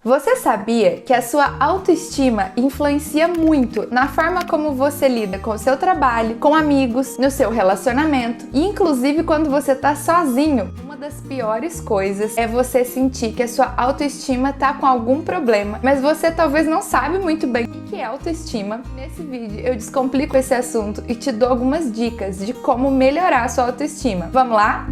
Você sabia que a sua autoestima influencia muito na forma como você lida com o seu trabalho, com amigos, no seu relacionamento e inclusive quando você tá sozinho? Uma das piores coisas é você sentir que a sua autoestima tá com algum problema, mas você talvez não sabe muito bem o que é autoestima. Nesse vídeo eu descomplico esse assunto e te dou algumas dicas de como melhorar a sua autoestima. Vamos lá?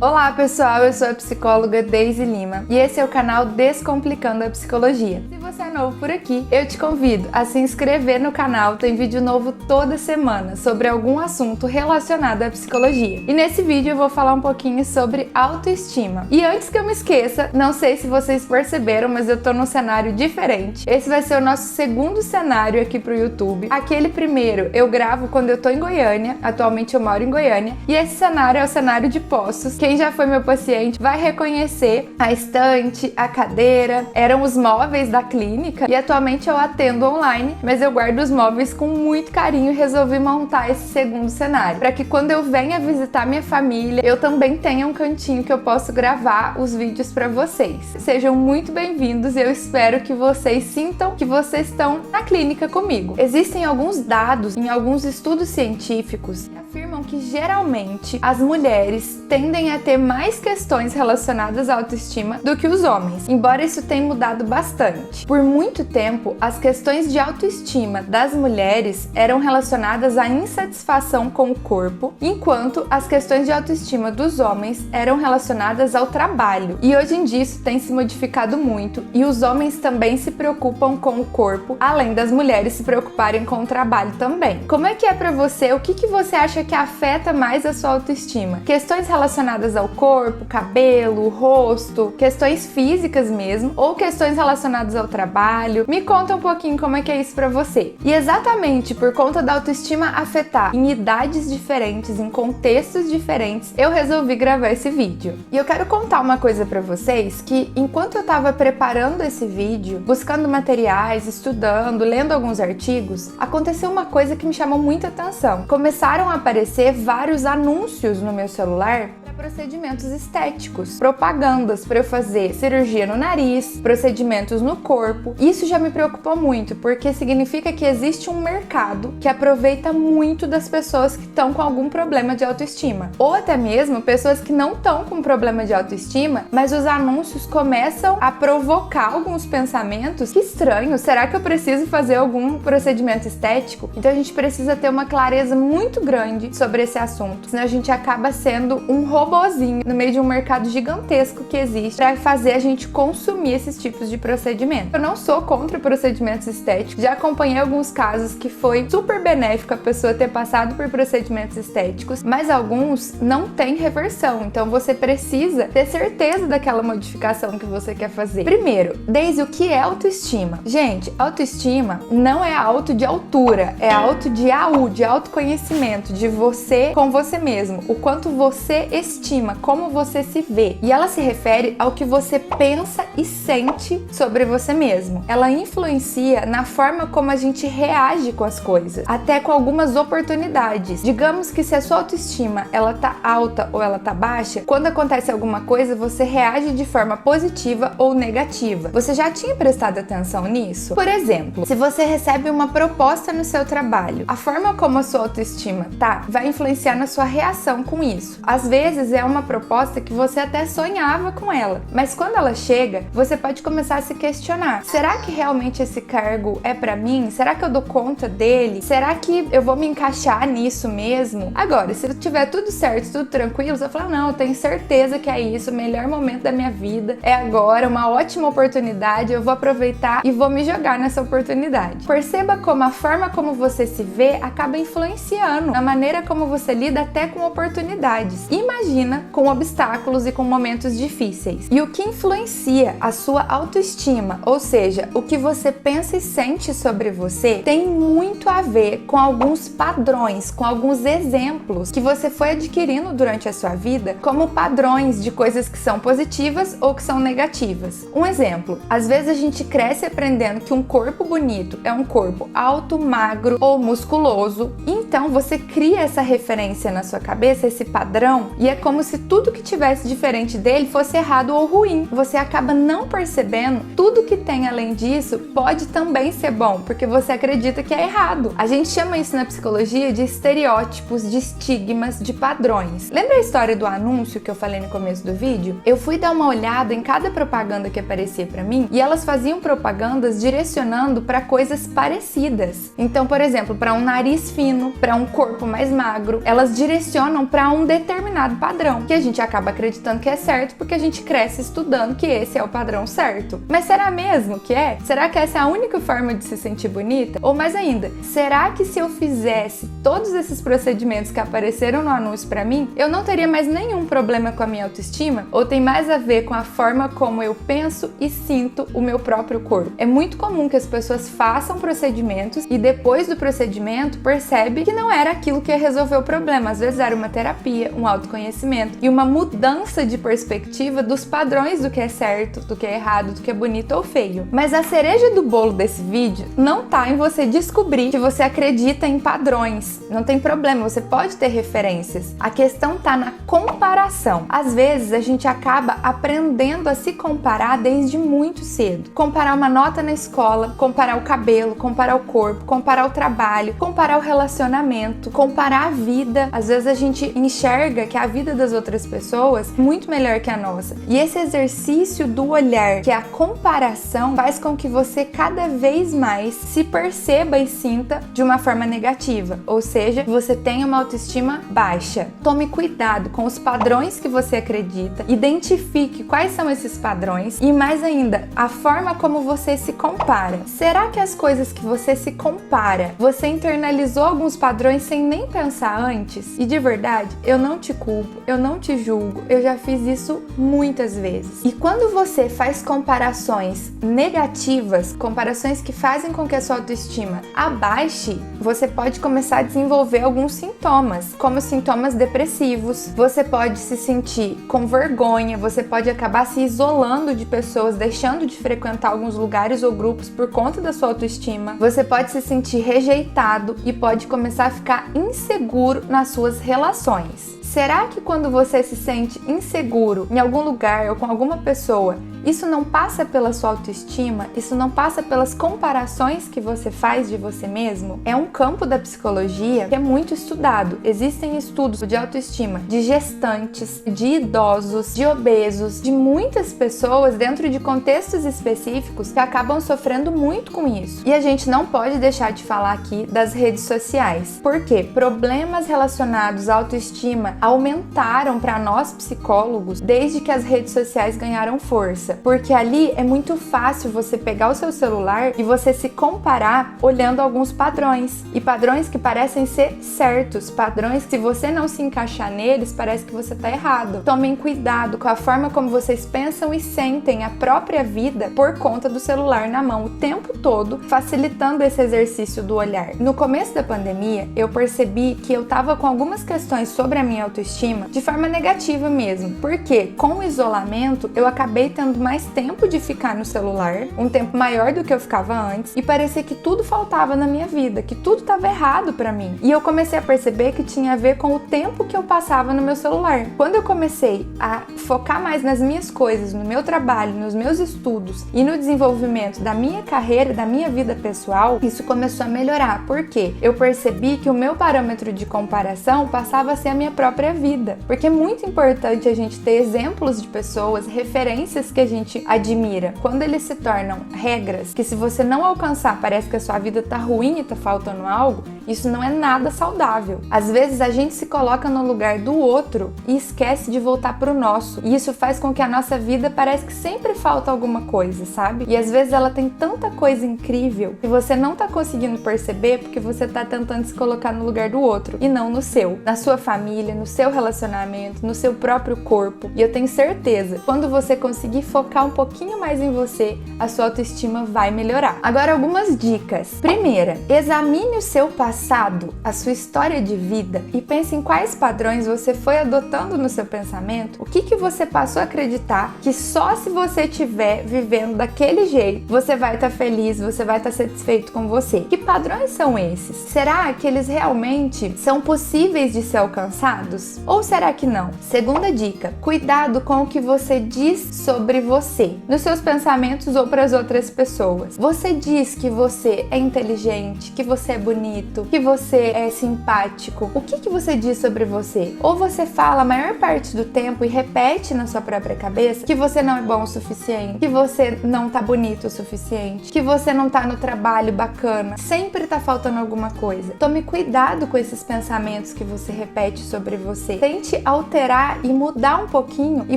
Olá pessoal, eu sou a psicóloga Deise Lima e esse é o canal Descomplicando a Psicologia. Se você é novo por aqui, eu te convido a se inscrever no canal, tem vídeo novo toda semana sobre algum assunto relacionado à psicologia. E nesse vídeo eu vou falar um pouquinho sobre autoestima. E antes que eu me esqueça, não sei se vocês perceberam, mas eu tô num cenário diferente. Esse vai ser o nosso segundo cenário aqui pro YouTube. Aquele primeiro eu gravo quando eu tô em Goiânia, atualmente eu moro em Goiânia, e esse cenário é o cenário de Poços. Quem já foi meu paciente vai reconhecer a estante, a cadeira, eram os móveis da clínica e atualmente eu atendo online, mas eu guardo os móveis com muito carinho e resolvi montar esse segundo cenário, para que quando eu venha visitar minha família, eu também tenha um cantinho que eu posso gravar os vídeos para vocês. Sejam muito bem-vindos e eu espero que vocês sintam que vocês estão na clínica comigo. Existem alguns dados em alguns estudos científicos que afirmam que geralmente as mulheres tendem a ter mais questões relacionadas à autoestima do que os homens, embora isso tenha mudado bastante. Por muito tempo, as questões de autoestima das mulheres eram relacionadas à insatisfação com o corpo, enquanto as questões de autoestima dos homens eram relacionadas ao trabalho. E hoje em dia isso tem se modificado muito e os homens também se preocupam com o corpo, além das mulheres se preocuparem com o trabalho também. Como é que é pra você? O que você acha que afeta mais a sua autoestima? Questões relacionadas ao corpo, cabelo, rosto, questões físicas mesmo, ou questões relacionadas ao trabalho? Me conta um pouquinho como é que é isso pra você. E exatamente por conta da autoestima afetar em idades diferentes, em contextos diferentes, eu resolvi gravar esse vídeo. E eu quero contar uma coisa pra vocês, que enquanto eu tava preparando esse vídeo, buscando materiais, estudando, lendo alguns artigos, aconteceu uma coisa que me chamou muita atenção. Começaram a aparecer vários anúncios no meu celular para procedimentos estéticos, propagandas para eu fazer cirurgia no nariz, procedimentos no corpo. Isso já me preocupou muito, porque significa que existe um mercado que aproveita muito das pessoas que estão com algum problema de autoestima, ou até mesmo pessoas que não estão com problema de autoestima, mas os anúncios começam a provocar alguns pensamentos. Que estranho, será que eu preciso fazer algum procedimento estético? Então a gente precisa ter uma clareza muito grande sobre esse assunto, senão a gente acaba sendo um robozinho no meio de um mercado gigantesco que existe para fazer a gente consumir esses tipos de procedimento. Eu não sou contra procedimentos estéticos, já acompanhei alguns casos que foi super benéfico a pessoa ter passado por procedimentos estéticos, mas alguns não têm reversão, então você precisa ter certeza daquela modificação que você quer fazer. Primeiro, desde o que é autoestima? Gente, autoestima não é auto de altura, é auto de AU, de autoconhecimento, de você com você mesmo, o quanto você estima, como você se vê. E ela se refere ao que você pensa e sente sobre você mesmo. Ela influencia na forma como a gente reage com as coisas, até com algumas oportunidades. Digamos que se a sua autoestima ela tá alta ou ela tá baixa, quando acontece alguma coisa, você reage de forma positiva ou negativa. Você já tinha prestado atenção nisso? Por exemplo, se você recebe uma proposta no seu trabalho, a forma como a sua autoestima tá vai influenciar na sua reação com isso. Às vezes é uma proposta que você até sonhava com ela, mas quando ela chega, você pode começar a se questionar: será que realmente esse cargo é pra mim? Será que eu dou conta dele? Será que eu vou me encaixar nisso mesmo? Agora, se tiver tudo certo, tudo tranquilo, você vai falar: não, eu tenho certeza que é isso, o melhor momento da minha vida é agora, uma ótima oportunidade, eu vou aproveitar e vou me jogar nessa oportunidade. Perceba como a forma como você se vê acaba influenciando na maneira como você lida até com oportunidades. Imagine imagina com obstáculos e com momentos difíceis. E o que influencia a sua autoestima, ou seja, o que você pensa e sente sobre você, tem muito a ver com alguns padrões, com alguns exemplos que você foi adquirindo durante a sua vida, como padrões de coisas que são positivas ou que são negativas. Um exemplo, às vezes a gente cresce aprendendo que um corpo bonito é um corpo alto, magro ou musculoso, então você cria essa referência na sua cabeça, esse padrão, e é como se tudo que tivesse diferente dele fosse errado ou ruim. Você acaba não percebendo tudo que tem além disso pode também ser bom, porque você acredita que é errado. A gente chama isso na psicologia de estereótipos, de estigmas, de padrões. Lembra a história do anúncio que eu falei no começo do vídeo? Eu fui dar uma olhada em cada propaganda que aparecia pra mim e elas faziam propagandas direcionando para coisas parecidas. Então, por exemplo, para um nariz fino, para um corpo mais magro, elas direcionam para um determinado padrão, que a gente acaba acreditando que é certo porque a gente cresce estudando que esse é o padrão certo. Mas será mesmo que é? Será que essa é a única forma de se sentir bonita? Ou mais ainda, será que se eu fizesse todos esses procedimentos que apareceram no anúncio para mim, eu não teria mais nenhum problema com a minha autoestima? Ou tem mais a ver com a forma como eu penso e sinto o meu próprio corpo? É muito comum que as pessoas façam procedimentos e depois do procedimento percebe que não era aquilo que ia resolver o problema. Às vezes era uma terapia, um autoconhecimento e uma mudança de perspectiva dos padrões do que é certo, do que é errado, do que é bonito ou feio. Mas a cereja do bolo desse vídeo não tá em você descobrir que você acredita em padrões. Não tem problema, você pode ter referências. A questão tá na comparação. Às vezes a gente acaba aprendendo a se comparar desde muito cedo. Comparar uma nota na escola, comparar o cabelo, comparar o corpo, comparar o trabalho, comparar o relacionamento, comparar a vida. Às vezes a gente enxerga que a vida das outras pessoas é muito melhor que a nossa. E esse exercício do olhar, que é a comparação, faz com que você cada vez mais se perceba e sinta de uma forma negativa. Ou seja, você tenha uma autoestima baixa. Tome cuidado com os padrões que você acredita, identifique quais são esses padrões e, mais ainda, a forma como você se compara. Será que as coisas que você se compara, você internalizou alguns padrões sem nem pensar antes? E de verdade, eu não te culpo, eu não te julgo, eu já fiz isso muitas vezes. E quando você faz comparações negativas, comparações que fazem com que a sua autoestima abaixe, você pode começar a desenvolver alguns sintomas, como sintomas depressivos. Você pode se sentir com vergonha, você pode acabar se isolando de pessoas, deixando de frequentar alguns lugares ou grupos por conta da sua autoestima. Você pode se sentir rejeitado e pode começar a ficar inseguro nas suas relações. Será que quando você se sente inseguro em algum lugar ou com alguma pessoa, isso não passa pela sua autoestima? Isso não passa pelas comparações que você faz de você mesmo? É um campo da psicologia que é muito estudado. Existem estudos de autoestima de gestantes, de idosos, de obesos, de muitas pessoas dentro de contextos específicos que acabam sofrendo muito com isso. E a gente não pode deixar de falar aqui das redes sociais. Por quê? Problemas relacionados à autoestima aumentaram para nós psicólogos desde que as redes sociais ganharam força, porque ali é muito fácil você pegar o seu celular e você se comparar olhando alguns padrões, e padrões que parecem ser certos, padrões que se você não se encaixar neles, parece que você tá errado. Tomem cuidado com a forma como vocês pensam e sentem a própria vida por conta do celular na mão o tempo todo, facilitando esse exercício do olhar. No começo da pandemia, eu percebi que eu tava com algumas questões sobre a minha autoestima de forma negativa mesmo, porque com o isolamento eu acabei tendo mais tempo de ficar no celular, um tempo maior do que eu ficava antes, e parecia que tudo faltava na minha vida, que tudo estava errado pra mim. E eu comecei a perceber que tinha a ver com o tempo que eu passava no meu celular. Quando eu comecei a focar mais nas minhas coisas, no meu trabalho, nos meus estudos e no desenvolvimento da minha carreira, da minha vida pessoal, isso começou a melhorar, porque eu percebi que o meu parâmetro de comparação passava a ser a minha própria vida, porque é muito importante a gente ter exemplos de pessoas, referências que a gente admira. Quando eles se tornam regras, que se você não alcançar parece que a sua vida tá ruim e tá faltando algo, Isso não é nada saudável. Às vezes a gente se coloca no lugar do outro e esquece de voltar pro nosso. E isso faz com que a nossa vida parece que sempre falta alguma coisa, sabe? E às vezes ela tem tanta coisa incrível que você não tá conseguindo perceber porque você tá tentando se colocar no lugar do outro e não no seu, na sua família, no seu relacionamento, no seu próprio corpo. E eu tenho certeza, quando você conseguir focar um pouquinho mais em você, a sua autoestima vai melhorar. Agora, algumas dicas. Primeira, examine o seu passado, a sua história de vida e pense em quais padrões você foi adotando no seu pensamento, o que você passou a acreditar que só se você estiver vivendo daquele jeito, você vai estar feliz, você vai estar satisfeito com você. Que padrões são esses? Será que eles realmente são possíveis de ser alcançados? Ou será que não? Segunda dica, cuidado com o que você diz sobre você, nos seus pensamentos ou para as outras pessoas. Você diz que você é inteligente, que você é bonito, que você é simpático. O que você diz sobre você? Ou você fala a maior parte do tempo e repete na sua própria cabeça que você não é bom o suficiente, que você não tá bonito o suficiente, que você não tá no trabalho bacana, sempre tá faltando alguma coisa. Tome cuidado com esses pensamentos que você repete sobre você. Tente alterar e mudar um pouquinho e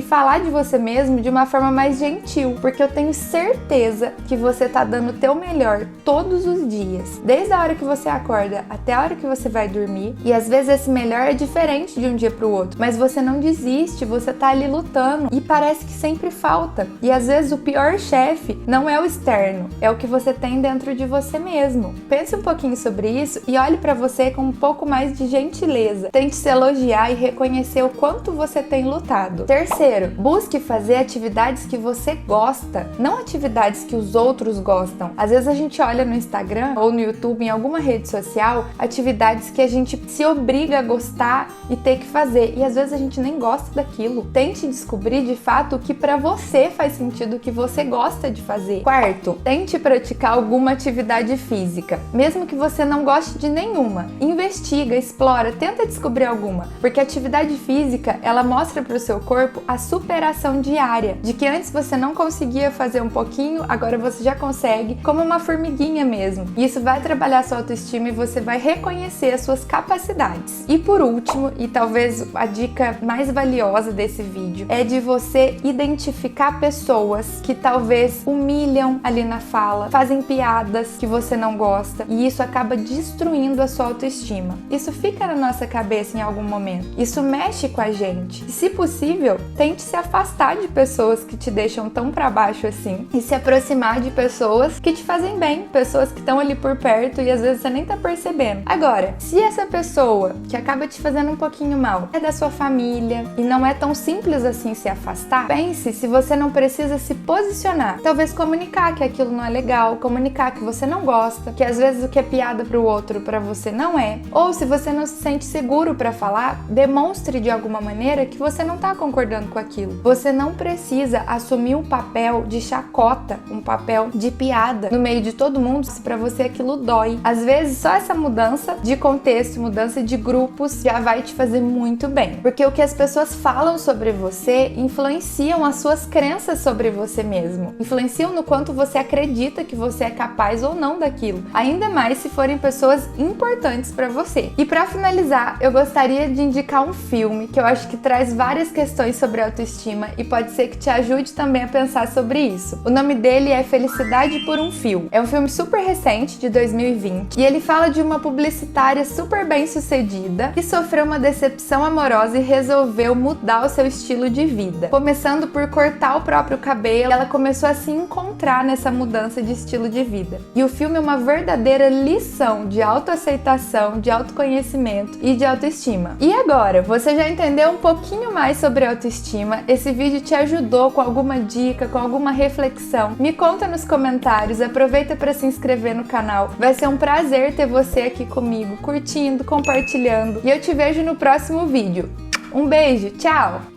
falar de você mesmo de uma forma mais gentil, porque eu tenho certeza que você tá dando o teu melhor todos os dias, desde a hora que você acorda até a hora que você vai dormir, e às vezes esse melhor é diferente de um dia pro outro, mas você não desiste, você tá ali lutando e parece que sempre falta. E às vezes o pior chefe não é o externo, é o que você tem dentro de você mesmo. Pense um pouquinho sobre isso e olhe pra você com um pouco mais de gentileza. Tente se elogiar e reconhecer o quanto você tem lutado. Terceiro, busque fazer atividades que você gosta, não atividades que os outros gostam. Às vezes a gente olha no Instagram ou no YouTube, em alguma rede social, atividades que a gente se obriga a gostar e ter que fazer, e às vezes a gente nem gosta daquilo. Tente descobrir de fato o que pra você faz sentido, o que você gosta de fazer. Quarto, tente praticar alguma atividade física, mesmo que você não goste de nenhuma. Investiga, explora, tenta descobrir alguma, porque a atividade física, ela mostra pro seu corpo a superação diária, de que antes você não conseguia fazer um pouquinho, agora você já consegue, como uma formiguinha mesmo. E isso vai trabalhar sua autoestima e você vai reconhecer as suas capacidades. E por último, e talvez a dica mais valiosa desse vídeo, é de você identificar pessoas que talvez humilham ali na fala, fazem piadas que você não gosta, e isso acaba destruindo a sua autoestima. Isso fica na nossa cabeça em algum momento. Isso mexe com a gente. E, se possível, tente se afastar de pessoas que te deixam tão pra baixo assim e se aproximar de pessoas que te fazem bem, pessoas que estão ali por perto e às vezes você nem tá percebendo. Agora, se essa pessoa que acaba te fazendo um pouquinho mal é da sua família e não é tão simples assim se afastar, pense se você não precisa se posicionar. Talvez comunicar que aquilo não é legal, comunicar que você não gosta, que às vezes o que é piada pro outro, pra você não é. Ou se você não se sente seguro pra falar, demonstre de alguma maneira que você não tá concordando com aquilo. Você não precisa assumir um papel de chacota, um papel de piada no meio de todo mundo se pra você aquilo dói. Às vezes só essa mudança de contexto, mudança de grupos já vai te fazer muito bem, porque o que as pessoas falam sobre você influenciam as suas crenças sobre você mesmo, influenciam no quanto você acredita que você é capaz ou não daquilo, ainda mais se forem pessoas importantes pra você. E pra finalizar, eu gostaria de indicar um filme que eu acho que traz várias questões sobre autoestima e pode ser que te ajude também a pensar sobre isso. O nome dele é Felicidade por um Fio. É um filme super recente, de 2020, e ele fala de uma publicitária super bem sucedida que sofreu uma decepção amorosa e resolveu mudar o seu estilo de vida. Começando por cortar o próprio cabelo, ela começou a se encontrar nessa mudança de estilo de vida. E o filme é uma verdadeira lição de autoaceitação, de autoconhecimento e de autoestima. E agora, você já entendeu um pouquinho mais sobre autoestima? Esse vídeo te ajudou com alguma dica, com alguma reflexão? Me conta nos comentários, aproveita para se inscrever no canal. Vai ser um prazer ter você aqui comigo, curtindo, compartilhando. E eu te vejo no próximo vídeo. Um beijo, tchau!